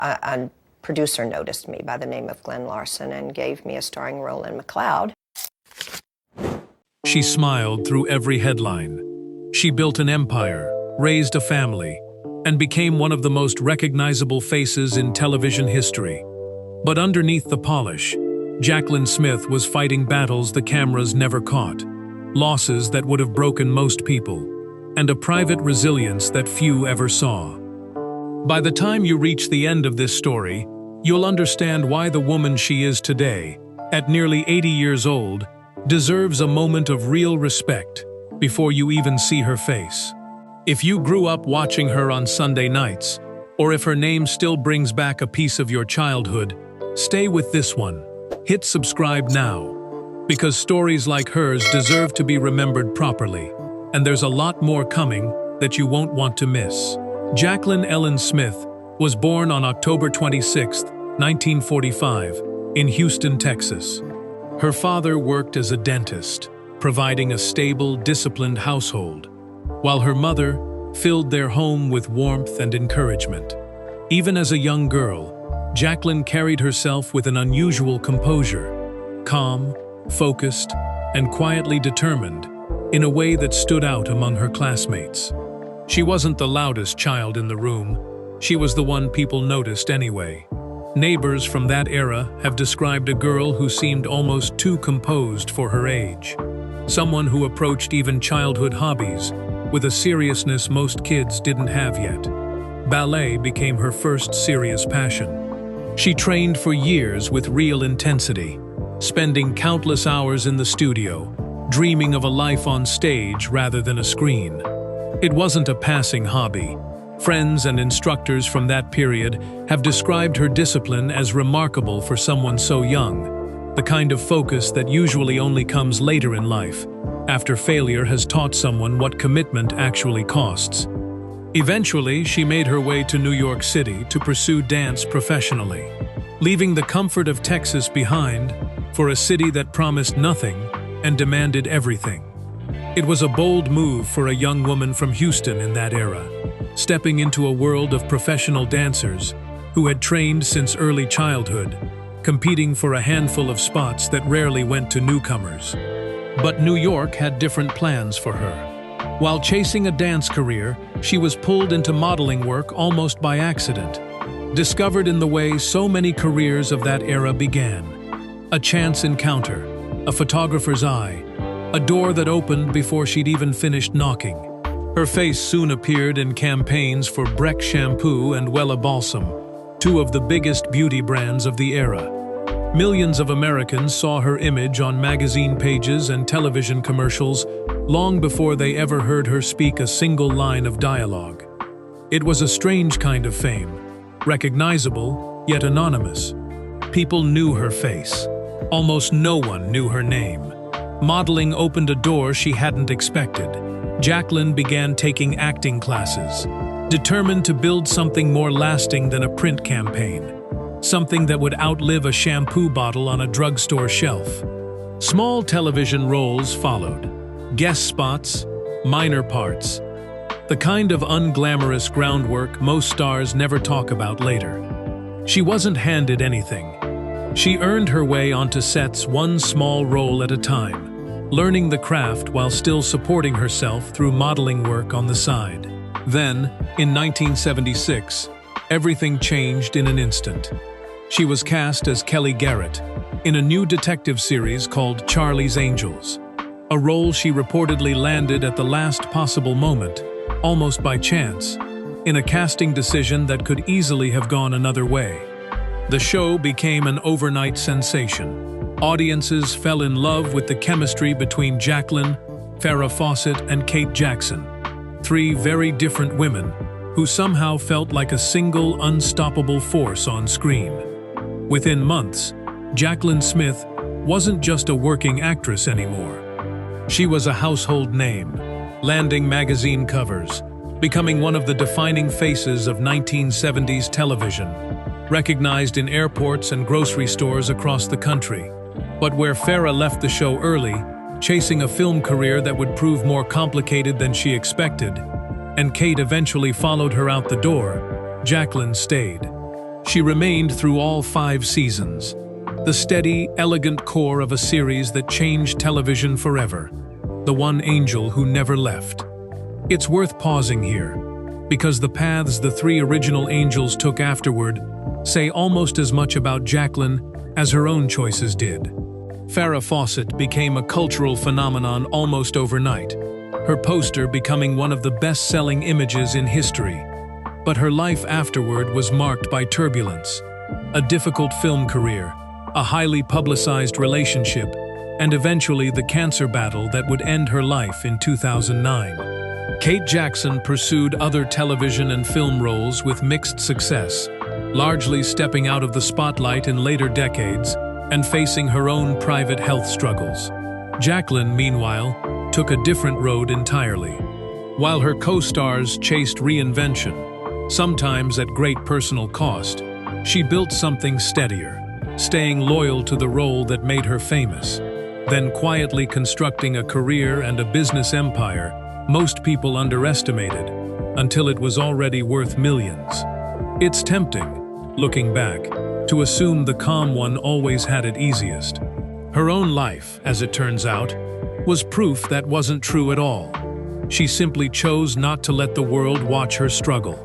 a producer noticed me by the name of Glenn Larson and gave me a starring role in McCloud. She smiled through every headline. She built an empire, raised a family, and became one of the most recognizable faces in television history. But underneath the polish, Jaclyn Smith was fighting battles the cameras never caught, losses that would have broken most people, and a private resilience that few ever saw. By the time you reach the end of this story, you'll understand why the woman she is today, at nearly 80 years old, deserves a moment of real respect before you even see her face. If you grew up watching her on Sunday nights, or if her name still brings back a piece of your childhood, stay with this one. Hit subscribe now, because stories like hers deserve to be remembered properly, and there's a lot more coming that you won't want to miss. Jaclyn Ellen Smith was born on October 26, 1945, in Houston, Texas. Her father worked as a dentist, providing a stable, disciplined household, while her mother filled their home with warmth and encouragement. Even as a young girl, Jaclyn carried herself with an unusual composure, calm, focused, and quietly determined, in a way that stood out among her classmates. She wasn't the loudest child in the room. She was the one people noticed anyway. Neighbors from that era have described a girl who seemed almost too composed for her age. Someone who approached even childhood hobbies with a seriousness most kids didn't have yet. Ballet became her first serious passion. She trained for years with real intensity, spending countless hours in the studio, dreaming of a life on stage rather than a screen. It wasn't a passing hobby. Friends and instructors from that period have described her discipline as remarkable for someone so young, the kind of focus that usually only comes later in life, after failure has taught someone what commitment actually costs. Eventually, she made her way to New York City to pursue dance professionally, leaving the comfort of Texas behind for a city that promised nothing and demanded everything. It was a bold move for a young woman from Houston in that era, stepping into a world of professional dancers who had trained since early childhood, competing for a handful of spots that rarely went to newcomers. But New York had different plans for her. While chasing a dance career, she was pulled into modeling work almost by accident, discovered in the way so many careers of that era began. A chance encounter, a photographer's eye, a door that opened before she'd even finished knocking. Her face soon appeared in campaigns for Breck Shampoo and Wella Balsam, two of the biggest beauty brands of the era. Millions of Americans saw her image on magazine pages and television commercials long before they ever heard her speak a single line of dialogue. It was a strange kind of fame, recognizable yet anonymous. People knew her face. Almost no one knew her name. Modeling opened a door she hadn't expected. Jaclyn began taking acting classes, determined to build something more lasting than a print campaign, something that would outlive a shampoo bottle on a drugstore shelf. Small television roles followed, guest spots, minor parts, the kind of unglamorous groundwork most stars never talk about later. She wasn't handed anything. She earned her way onto sets one small role at a time, learning the craft while still supporting herself through modeling work on the side. Then, in 1976, everything changed in an instant. She was cast as Kelly Garrett in a new detective series called Charlie's Angels, a role she reportedly landed at the last possible moment, almost by chance, in a casting decision that could easily have gone another way. The show became an overnight sensation. Audiences fell in love with the chemistry between Jaclyn, Farrah Fawcett, and Kate Jackson, three very different women who somehow felt like a single unstoppable force on screen. Within months, Jaclyn Smith wasn't just a working actress anymore. She was a household name, landing magazine covers, becoming one of the defining faces of 1970s television, recognized in airports and grocery stores across the country. But where Farrah left the show early, chasing a film career that would prove more complicated than she expected, and Kate eventually followed her out the door, Jaclyn stayed. She remained through all 5 seasons, the steady, elegant core of a series that changed television forever, the one angel who never left. It's worth pausing here, because the paths the 3 original angels took afterward say almost as much about Jaclyn as her own choices did. Farrah Fawcett became a cultural phenomenon almost overnight, her poster becoming one of the best-selling images in history. But her life afterward was marked by turbulence, a difficult film career, a highly publicized relationship, and eventually the cancer battle that would end her life in 2009. Kate Jackson pursued other television and film roles with mixed success, largely stepping out of the spotlight in later decades and facing her own private health struggles. Jaclyn, meanwhile, took a different road entirely. While her co-stars chased reinvention, sometimes at great personal cost, she built something steadier, staying loyal to the role that made her famous, then quietly constructing a career and a business empire most people underestimated, until it was already worth millions. It's tempting, looking back, to assume the calm one always had it easiest. Her own life, as it turns out, was proof that wasn't true at all. She simply chose not to let the world watch her struggle.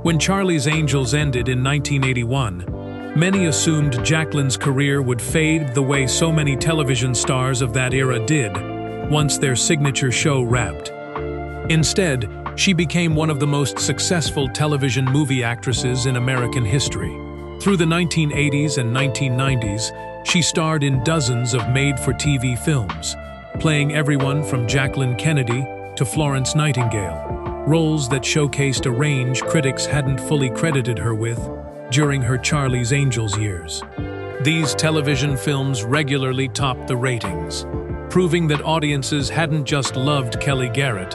When Charlie's Angels ended in 1981, many assumed Jaclyn's career would fade the way so many television stars of that era did once their signature show wrapped. Instead, she became one of the most successful television movie actresses in American history. Through the 1980s and 1990s, she starred in dozens of made-for-TV films, playing everyone from Jacqueline Kennedy to Florence Nightingale, roles that showcased a range critics hadn't fully credited her with during her Charlie's Angels years. These television films regularly topped the ratings, proving that audiences hadn't just loved Kelly Garrett,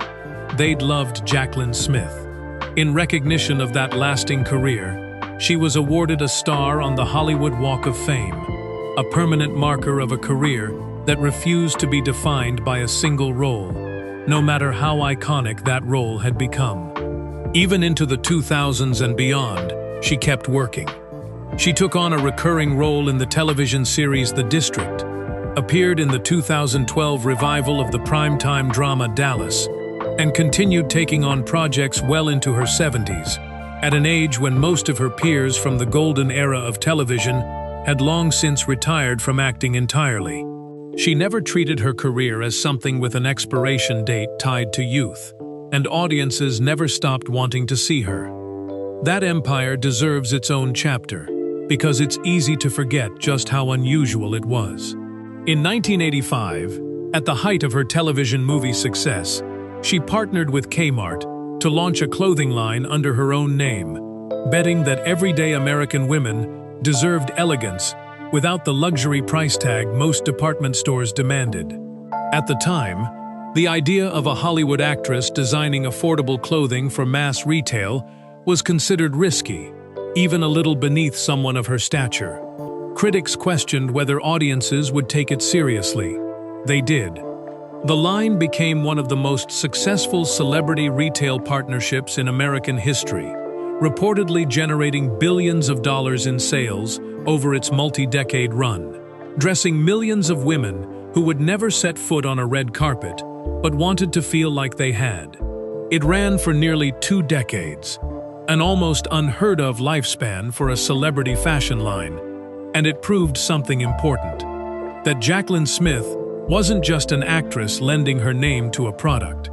they'd loved Jaclyn Smith. In recognition of that lasting career, she was awarded a star on the Hollywood Walk of Fame, a permanent marker of a career that refused to be defined by a single role, no matter how iconic that role had become. Even into the 2000s and beyond, she kept working. She took on a recurring role in the television series The District, appeared in the 2012 revival of the primetime drama Dallas, and continued taking on projects well into her 70s, at an age when most of her peers from the golden era of television had long since retired from acting entirely. She never treated her career as something with an expiration date tied to youth, and audiences never stopped wanting to see her. That empire deserves its own chapter, because it's easy to forget just how unusual it was. In 1985, at the height of her television movie success, she partnered with Kmart to launch a clothing line under her own name, betting that everyday American women deserved elegance without the luxury price tag most department stores demanded. At the time, the idea of a Hollywood actress designing affordable clothing for mass retail was considered risky, even a little beneath someone of her stature. Critics questioned whether audiences would take it seriously. They did. The line became one of the most successful celebrity retail partnerships in American history, reportedly generating billions of dollars in sales over its multi-decade run, dressing millions of women who would never set foot on a red carpet, but wanted to feel like they had. It ran for nearly 2 decades, an almost unheard-of lifespan for a celebrity fashion line, and it proved something important: that Jaclyn Smith wasn't just an actress lending her name to a product.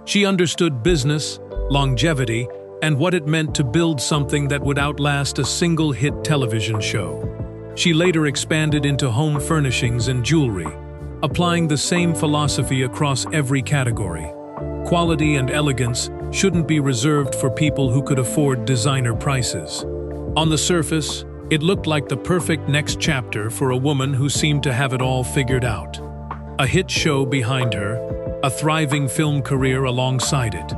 She understood business, longevity, and what it meant to build something that would outlast a single hit television show. She later expanded into home furnishings and jewelry, applying the same philosophy across every category. Quality and elegance shouldn't be reserved for people who could afford designer prices. On the surface, it looked like the perfect next chapter for a woman who seemed to have it all figured out. A hit show behind her, a thriving film career alongside it,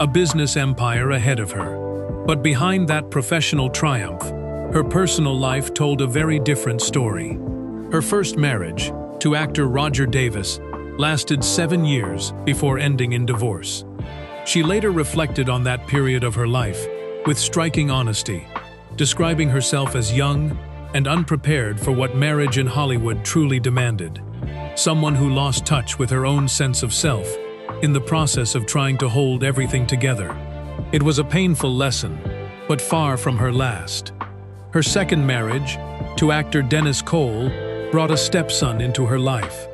a business empire ahead of her. But behind that professional triumph, her personal life told a very different story. Her first marriage, to actor Roger Davis, lasted 7 years before ending in divorce. She later reflected on that period of her life with striking honesty, describing herself as young and unprepared for what marriage in Hollywood truly demanded. Someone who lost touch with her own sense of self in the process of trying to hold everything together. It was a painful lesson, but far from her last. Her second marriage, to actor Dennis Cole, brought a stepson into her life,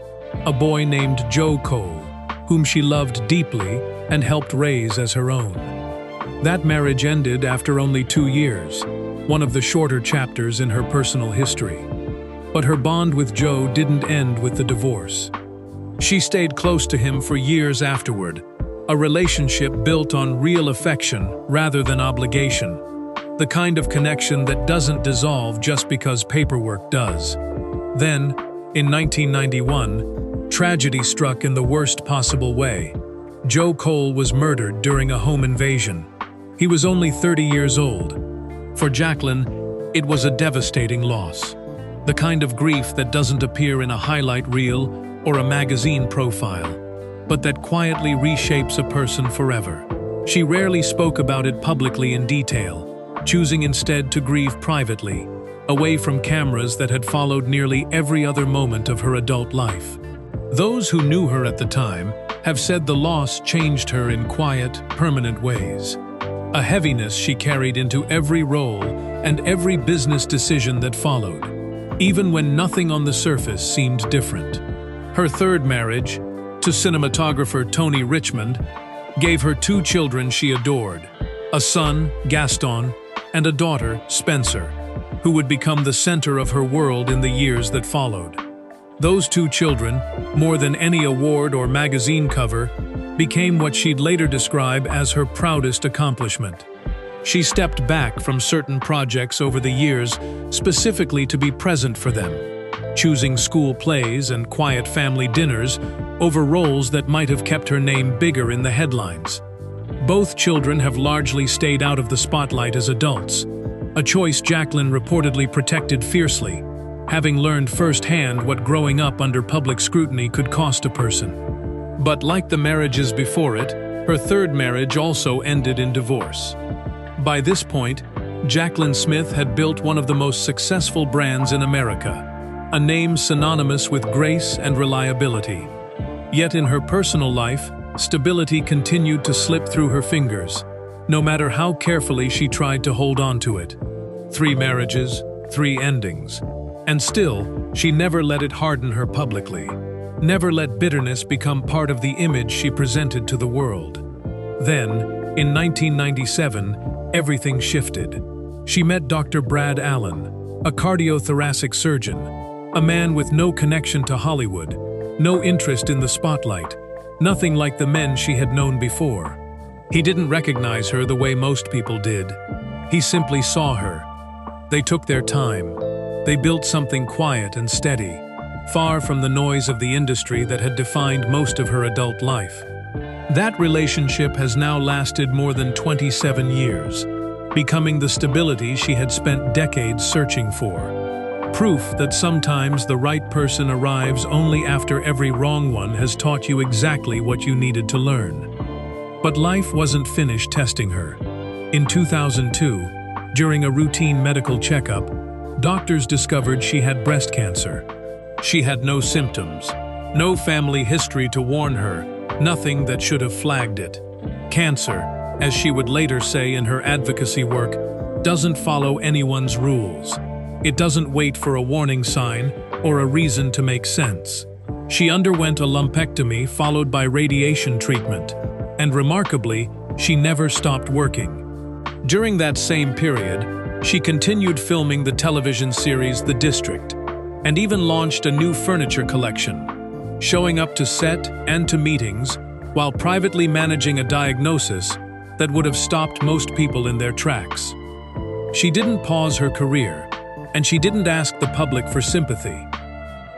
a boy named Joe Cole, whom she loved deeply and helped raise as her own. That marriage ended after only 2 years, one of the shorter chapters in her personal history. But her bond with Joe didn't end with the divorce. She stayed close to him for years afterward, a relationship built on real affection rather than obligation, the kind of connection that doesn't dissolve just because paperwork does. Then, in 1991, tragedy struck in the worst possible way. Joe Cole was murdered during a home invasion. He was only 30 years old. For Jaclyn, it was a devastating loss, the kind of grief that doesn't appear in a highlight reel or a magazine profile, but that quietly reshapes a person forever. She rarely spoke about it publicly in detail, choosing instead to grieve privately, away from cameras that had followed nearly every other moment of her adult life. Those who knew her at the time have said the loss changed her in quiet, permanent ways. A heaviness she carried into every role and every business decision that followed, even when nothing on the surface seemed different. Her third marriage, to cinematographer Tony Richmond, gave her 2 children she adored, a son, Gaston, and a daughter, Spencer, who would become the center of her world in the years that followed. Those 2 children, more than any award or magazine cover, became what she'd later describe as her proudest accomplishment. She stepped back from certain projects over the years specifically to be present for them, choosing school plays and quiet family dinners over roles that might have kept her name bigger in the headlines. Both children have largely stayed out of the spotlight as adults, a choice Jaclyn reportedly protected fiercely, having learned firsthand what growing up under public scrutiny could cost a person. But like the marriages before it, her third marriage also ended in divorce. By this point, Jaclyn Smith had built one of the most successful brands in America, a name synonymous with grace and reliability. Yet in her personal life, stability continued to slip through her fingers, no matter how carefully she tried to hold on to it. 3 marriages, 3 endings. And still, she never let it harden her publicly. Never let bitterness become part of the image she presented to the world. Then, in 1997, everything shifted. She met Dr. Brad Allen, a cardiothoracic surgeon, a man with no connection to Hollywood, no interest in the spotlight, nothing like the men she had known before. He didn't recognize her the way most people did. He simply saw her. They took their time. They built something quiet and steady, far from the noise of the industry that had defined most of her adult life. That relationship has now lasted more than 27 years, becoming the stability she had spent decades searching for. Proof that sometimes the right person arrives only after every wrong one has taught you exactly what you needed to learn. But life wasn't finished testing her. In 2002, during a routine medical checkup, doctors discovered she had breast cancer. She had no symptoms, no family history to warn her, nothing that should have flagged it. Cancer, as she would later say in her advocacy work, doesn't follow anyone's rules. It doesn't wait for a warning sign or a reason to make sense. She underwent a lumpectomy followed by radiation treatment, and remarkably, she never stopped working. During that same period, she continued filming the television series The District, and even launched a new furniture collection, showing up to set and to meetings while privately managing a diagnosis that would have stopped most people in their tracks. She didn't pause her career, and she didn't ask the public for sympathy.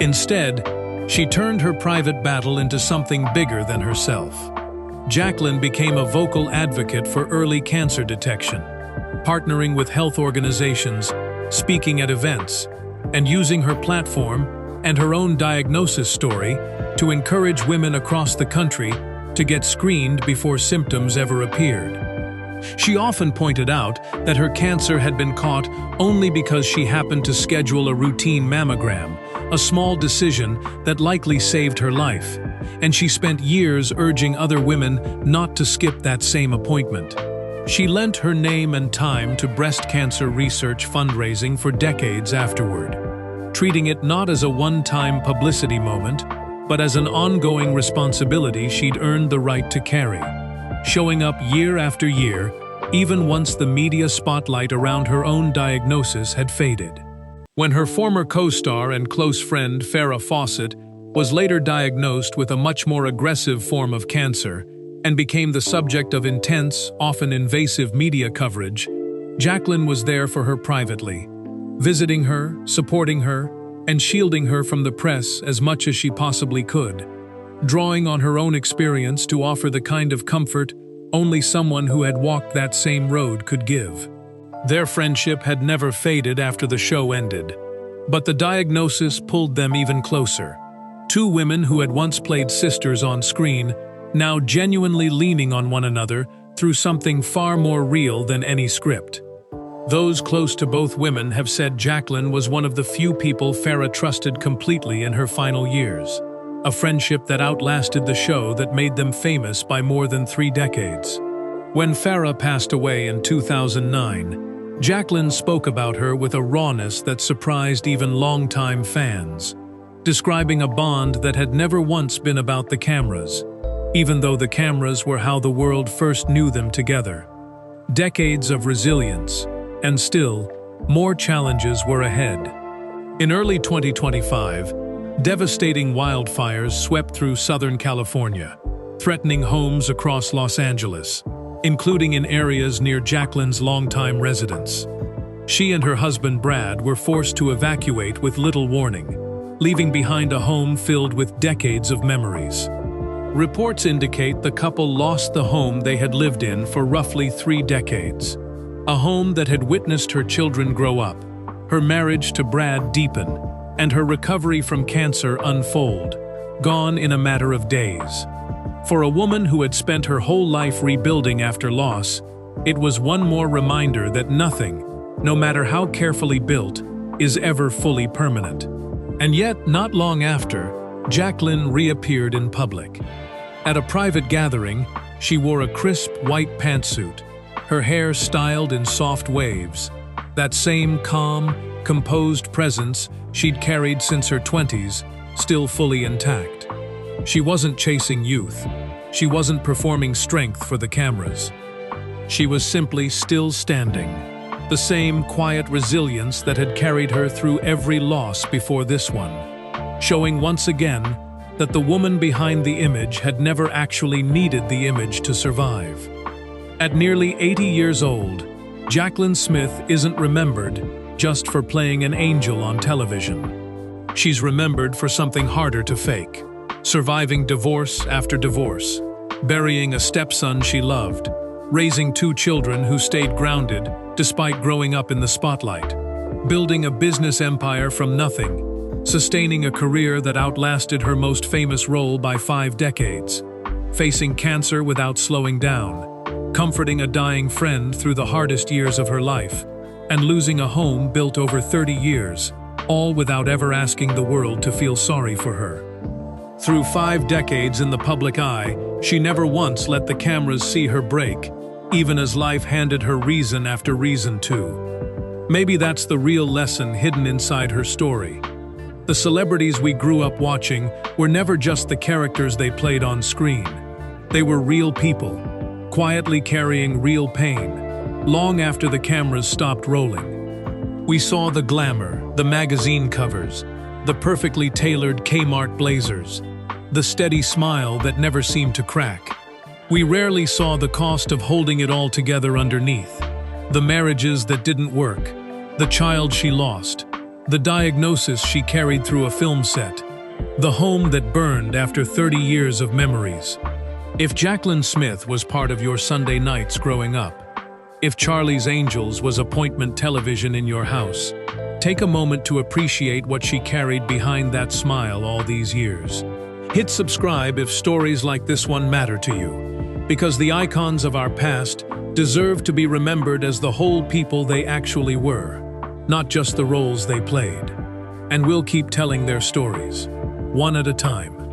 Instead, she turned her private battle into something bigger than herself. Jaclyn became a vocal advocate for early cancer detection, partnering with health organizations, speaking at events, and using her platform and her own diagnosis story to encourage women across the country to get screened before symptoms ever appeared. She often pointed out that her cancer had been caught only because she happened to schedule a routine mammogram, a small decision that likely saved her life, and she spent years urging other women not to skip that same appointment. She lent her name and time to breast cancer research fundraising for decades afterward, treating it not as a one-time publicity moment, but as an ongoing responsibility she'd earned the right to carry, showing up year after year, even once the media spotlight around her own diagnosis had faded. When her former co-star and close friend Farrah Fawcett was later diagnosed with a much more aggressive form of cancer and became the subject of intense, often invasive media coverage, Jaclyn was there for her privately, visiting her, supporting her, and shielding her from the press as much as she possibly could, drawing on her own experience to offer the kind of comfort only someone who had walked that same road could give. Their friendship had never faded after the show ended, but the diagnosis pulled them even closer. Two women who had once played sisters on screen, now genuinely leaning on one another through something far more real than any script. Those close to both women have said Jaclyn was one of the few people Farrah trusted completely in her final years, a friendship that outlasted the show that made them famous by more than 3 decades. When Farrah passed away in 2009, Jaclyn spoke about her with a rawness that surprised even longtime fans, describing a bond that had never once been about the cameras, even though the cameras were how the world first knew them together. Decades of resilience, and still, more challenges were ahead. In early 2025, devastating wildfires swept through Southern California, threatening homes across Los Angeles, including in areas near Jaclyn's longtime residence. She and her husband Brad were forced to evacuate with little warning, leaving behind a home filled with decades of memories. Reports indicate the couple lost the home they had lived in for roughly 3 decades, a home that had witnessed her children grow up, her marriage to Brad deepen, and her recovery from cancer unfold, gone in a matter of days. For a woman who had spent her whole life rebuilding after loss, it was one more reminder that nothing, no matter how carefully built, is ever fully permanent. And yet, not long after, Jaclyn reappeared in public. At a private gathering, she wore a crisp white pantsuit, her hair styled in soft waves, that same calm, composed presence she'd carried since her 20s, still fully intact. She wasn't chasing youth. She wasn't performing strength for the cameras. She was simply still standing, the same quiet resilience that had carried her through every loss before this one, showing once again that the woman behind the image had never actually needed the image to survive. At nearly 80 years old, Jaclyn Smith isn't remembered just for playing an angel on television. She's remembered for something harder to fake, surviving divorce after divorce, burying a stepson she loved, raising 2 children who stayed grounded despite growing up in the spotlight, building a business empire from nothing, sustaining a career that outlasted her most famous role by 5 decades, facing cancer without slowing down, comforting a dying friend through the hardest years of her life, and losing a home built over 30 years, all without ever asking the world to feel sorry for her. Through 5 decades in the public eye, she never once let the cameras see her break, even as life handed her reason after reason too. Maybe that's the real lesson hidden inside her story. The celebrities we grew up watching were never just the characters they played on screen. They were real people, quietly carrying real pain, long after the cameras stopped rolling. We saw the glamour, the magazine covers, the perfectly tailored Kmart blazers, the steady smile that never seemed to crack. We rarely saw the cost of holding it all together underneath, the marriages that didn't work, the child she lost, the diagnosis she carried through a film set, the home that burned after 30 years of memories. If Jaclyn Smith was part of your Sunday nights growing up, if Charlie's Angels was appointment television in your house, take a moment to appreciate what she carried behind that smile all these years. Hit subscribe if stories like this one matter to you, because the icons of our past deserve to be remembered as the whole people they actually were, not just the roles they played. And we'll keep telling their stories, one at a time.